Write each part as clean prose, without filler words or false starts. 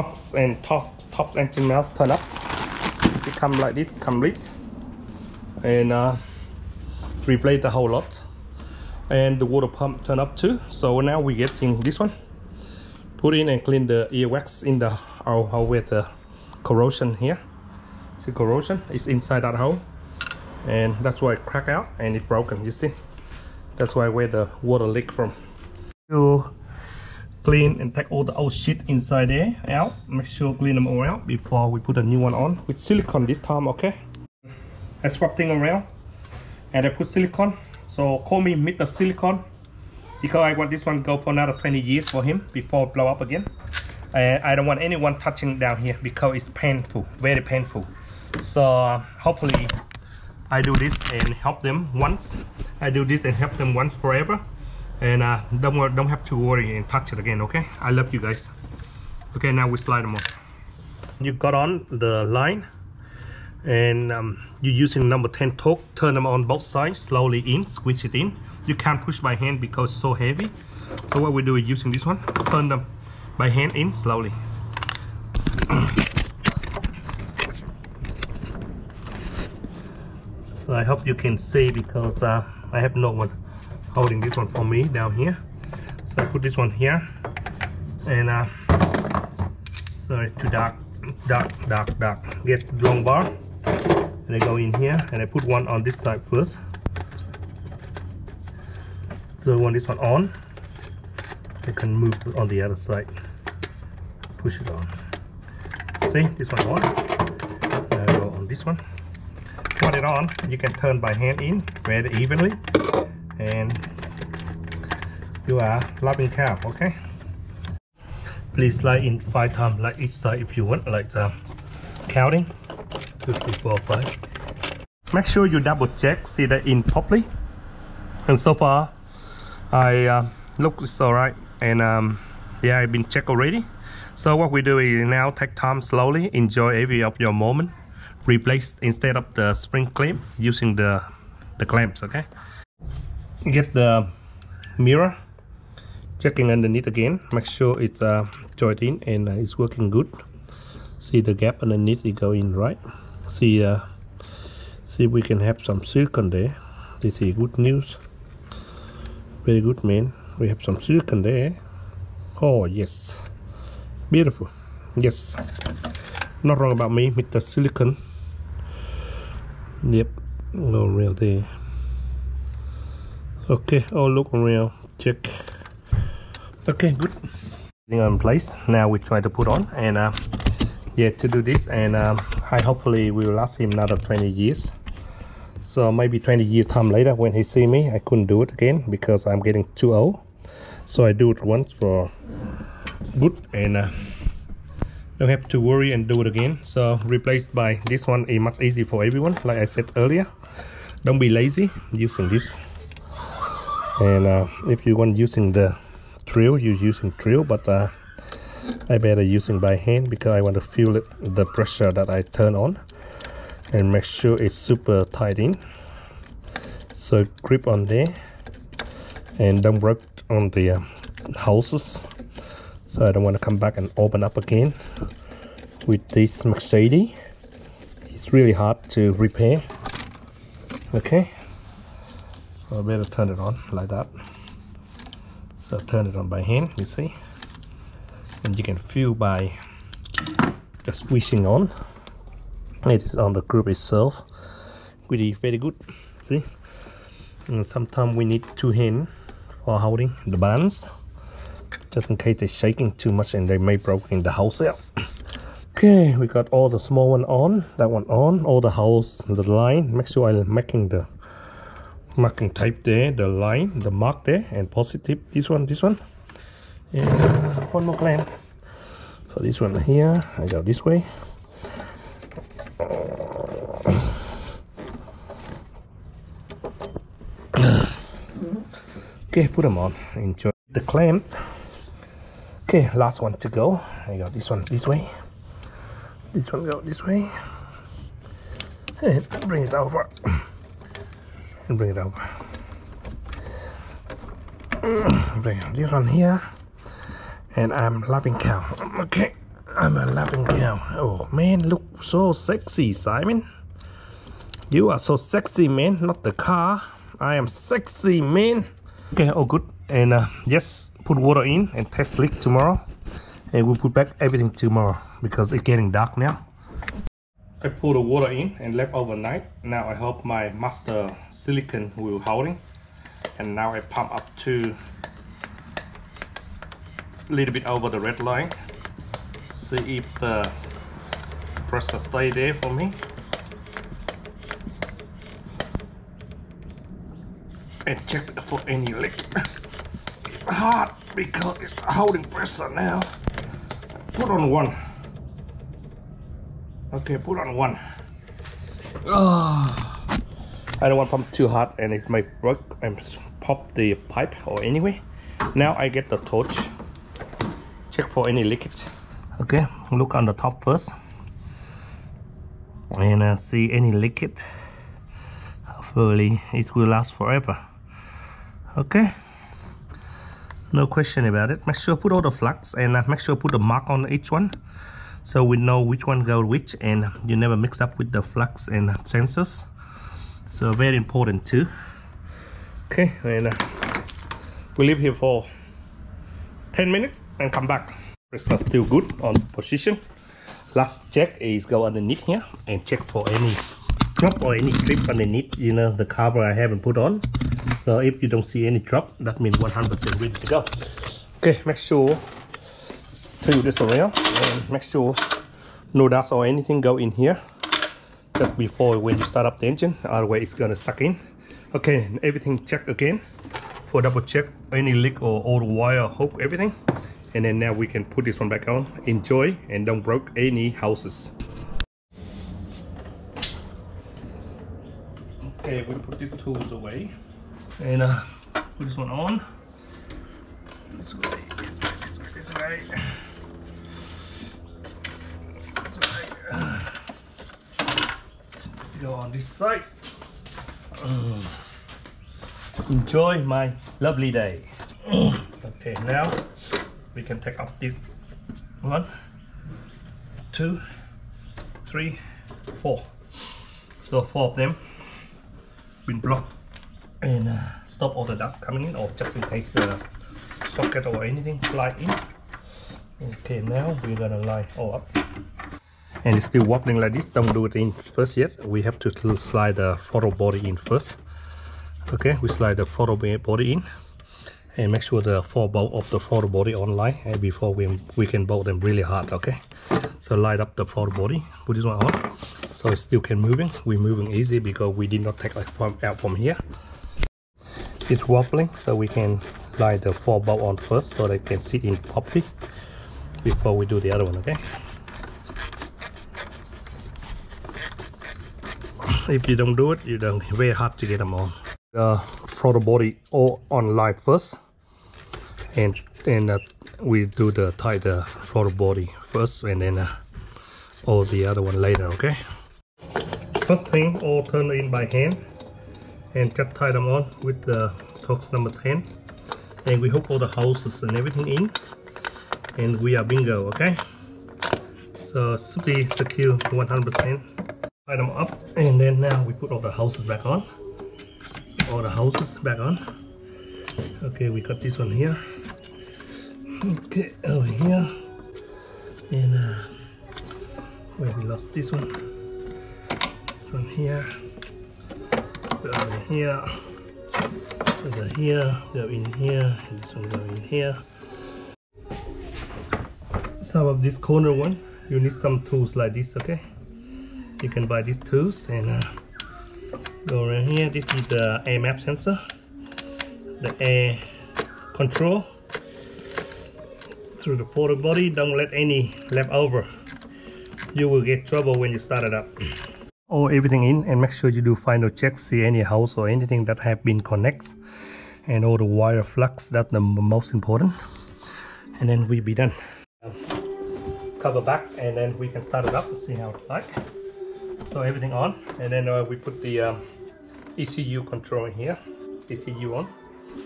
knobs and top engine mounts turn up. It come like this, complete, and replace the whole lot. And the water pump turn up too. So now we getting this one. Put in and clean the earwax in the hole with the corrosion here. See corrosion is inside that hole, and that's why it cracked out and it's broken. You see, that's why where the water leak from. To clean and take all the old shit inside there out. Make sure clean them all out before we put a new one on with silicone this time. Okay, I swap thing around and I put silicone. So call me Mr. Silicone, because I want this one go for another 20 years for him before it blow up again. I don't want anyone touching down here because it's painful, very painful. So hopefully I do this and help them once. I do this and help them once forever, and don't have to worry and touch it again. Okay, I love you guys. Okay, now we slide them on. You got on the line, and you're using number 10 torque. Turn them on both sides, slowly in, squeeze it in. You can't push by hand because it's so heavy. So what we do is using this one, turn them by hand in slowly. So I hope you can see, because I have no one holding this one for me down here. So I put this one here, and sorry, too dark. Get long bar, and I go in here and I put one on this side first. So when this one on, I can move on the other side, push it on. See, this one on, and I go on this one. Put it on, you can turn by hand in very evenly, and you are loving cow. Okay, please slide in 5 times like each side if you want, like counting 2, 3, 4, 5. Make sure you double check, see that in properly. And so far I look, it's all right, and yeah, I've been checked already. So what we do is now take time slowly, enjoy every of your moment. Replace instead of the spring clamp using the clamps. Okay, get the mirror, checking underneath again, make sure it's joined in and it's working good. See the gap underneath, it go in right. See if we can have some silicone there. This is good news, very good, man. We have some silicone there. Oh yes, beautiful. Yes, not wrong about me, Mr. Silicone. Yep, no real there. Okay, all look real, check. Okay, good. In place. Now we try to put on, and yeah, to do this, and I hopefully will last him another 20 years. So maybe 20 years time later, when he see me, I couldn't do it again because I'm getting too old. So I do it once for good, and don't have to worry and do it again. So replaced by this one is much easier for everyone. Like I said earlier, don't be lazy using this. And if you want using the drill, you're using drill, but I better using by hand because I want to feel it, the pressure that I turn on, and make sure it's super tight in. So grip on there, and don't work on the hoses. So I don't want to come back and open up again with this Mercedes. It's really hard to repair. Okay, so I better turn it on like that. So turn it on by hand, you see, and you can feel by just squeezing on. It is on the group itself. Really very good. See, and sometimes we need 2 hands for holding the balance, just in case they're shaking too much and they may break in the wholesale. Okay, we got all the small one on, that one on, all the holes, the line. Make sure I'm making the marking tape there, the line, the mark there, and positive this one, and one more clamp. So this one here, I go this way. Okay, put them on. Enjoy the clamps. Okay, last one to go. I got this one this way. This one go this way. And bring it over. And bring it over. Bring this one here. And I'm loving cow. Okay. I'm a laughing cow. Oh man, look so sexy, Simon. You are so sexy, man. Not the car. I am sexy, man. Okay, all good. And yes, put water in and test leak tomorrow. And we'll put back everything tomorrow because it's getting dark now. I put the water in and left overnight. Now I hope my master silicone will holding. And now I pump up to a little bit over the red line. See if the pressure stay there for me. And check for any leak. It's hard because it's holding pressure now. Put on one. Okay, put on one. Oh, I don't want to pump too hard and it might break and pop the pipe or anyway. Now I get the torch. Check for any leakage. Okay, look on the top first. And see any leakage. Hopefully it will last forever. Okay, no question about it. Make sure put all the flux and make sure put the mark on each one so we know which one goes which and you never mix up with the flux and sensors. So very important too. Okay, and we leave here for 10 minutes and come back. Pressure still good on position. Last check is go underneath here and check for any drop or any clip underneath, you know, the cover I haven't put on. So if you don't see any drop, that means 100% ready to go. Okay, make sure to this around and make sure no dust or anything go in here just before when you start up the engine, otherwise it's gonna suck in. Okay, everything check again for double check any leak or all the wire, hook, everything. And then now we can put this one back on. Enjoy and don't break any houses. Okay, we put these tools away and put this one on. This way, this way, this way, this way. This way. Go on this side. Enjoy my lovely day. Okay, now we can take up this 1, 2, 3, 4. So 4 of them been blocked and stop all the dust coming in, or just in case the socket or anything fly in. Okay, now we're gonna line all up and it's still wobbling like this. Don't do it in first yet. We have to slide the throttle body in first. Okay, we slide the throttle body in and make sure the 4 bolts of the throttle body online and before we can bolt them really hard. Okay, so light up the throttle body, put this one on so it still can moving. We're moving easy because we did not take it out from here. It's wobbling, so we can light the 4 bolt on first so they can sit in properly before we do the other one. Okay, if you don't do it, you don't, very hard to get them on. The throttle body all online first, and we do the tie the throttle body first and then all the other one later. Okay, first thing, all turn in by hand and just tie them on with the Torx number 10, and we hook all the hoses and everything in and we are bingo. Okay, so should be secure 100%. Tie them up and then now we put all the hoses back on. All the hoses back on. Okay, we got this one here. Okay, over here, and where we lost this one. This one here. Over here. Over here. Go in here. And this one go in here. Some of this corner one, you need some tools like this. Okay, you can buy these tools and go around here. This is the air map sensor, the air control through the portal body. Don't let any left over, you will get trouble when you start it up. All everything in and make sure you do final check, see any house or anything that have been connected and all the wire flux. That's the most important, and then we'll be done. Cover back and then we can start it up and see how it's like. So everything on, and then we put the ECU control in here. ECU on.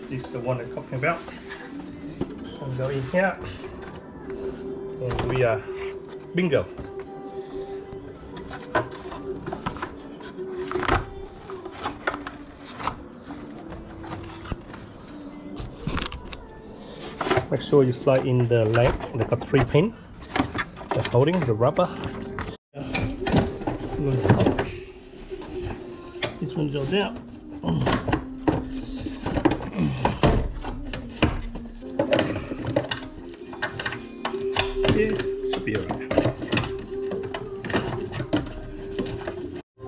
This is the one I'm talking about. And go in here, and we are Bingo. Make sure you slide in the leg. They got 3 pins. The holding the rubber. This one goes down. Yeah, should be alright.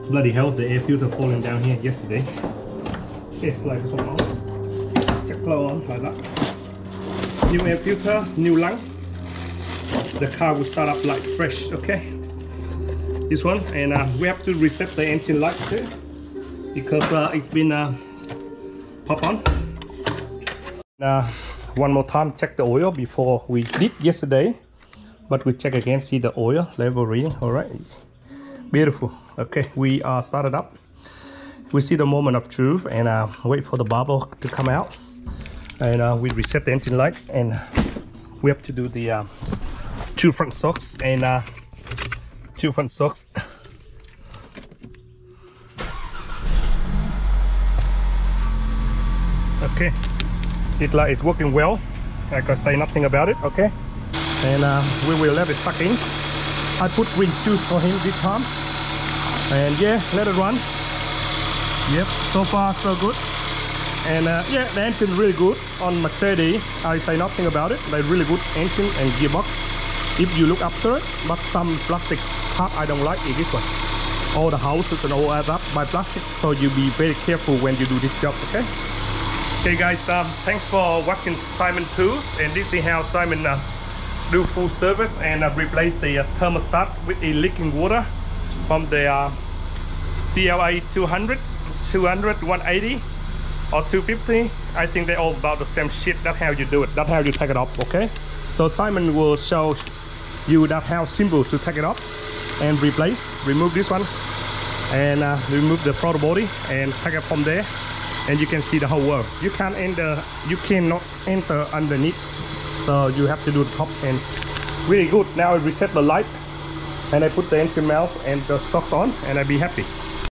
Bloody hell, the air filter falling down here yesterday. Yeah, slide this one on. Check glow on like that. New air filter, new lung. The car will start up like fresh, okay? This one, and we have to reset the engine light too, because it's been pop on. One more time, check the oil before we did yesterday, but we check again, see the oil level reading. All right, beautiful. Okay, we are started up. We see the moment of truth and wait for the bubble to come out, and we reset the engine light, and we have to do the 2 front shocks and 2 front shocks. Okay, it like it's working well. I can say nothing about it. Okay, and we will let it suck in. I put green juice for him this time, and yeah, let it run. Yep, so far so good. And yeah, the engine really good on Mercedes. I say nothing about it. They're really good engine and gearbox if you look after it. But some plastic part I don't like is this one. All the houses and all add up by plastic, so you be very careful when you do this job. Okay. Okay guys, thanks for watching Simon Tools, and this is how Simon do full service and replace the thermostat with a leaking water from the cla200, 200, 180 or 250. I think they're all about the same shit. That's how you do it. That's how you take it off. Okay, so Simon will show you that how simple to take it off and replace. Remove this one and remove the throttle body and take it from there, and you can see the whole world. You can't enter, you cannot enter underneath, so you have to do the top. And really good. Now I reset the light and I put the engine mount and the shocks on, and I'll be happy.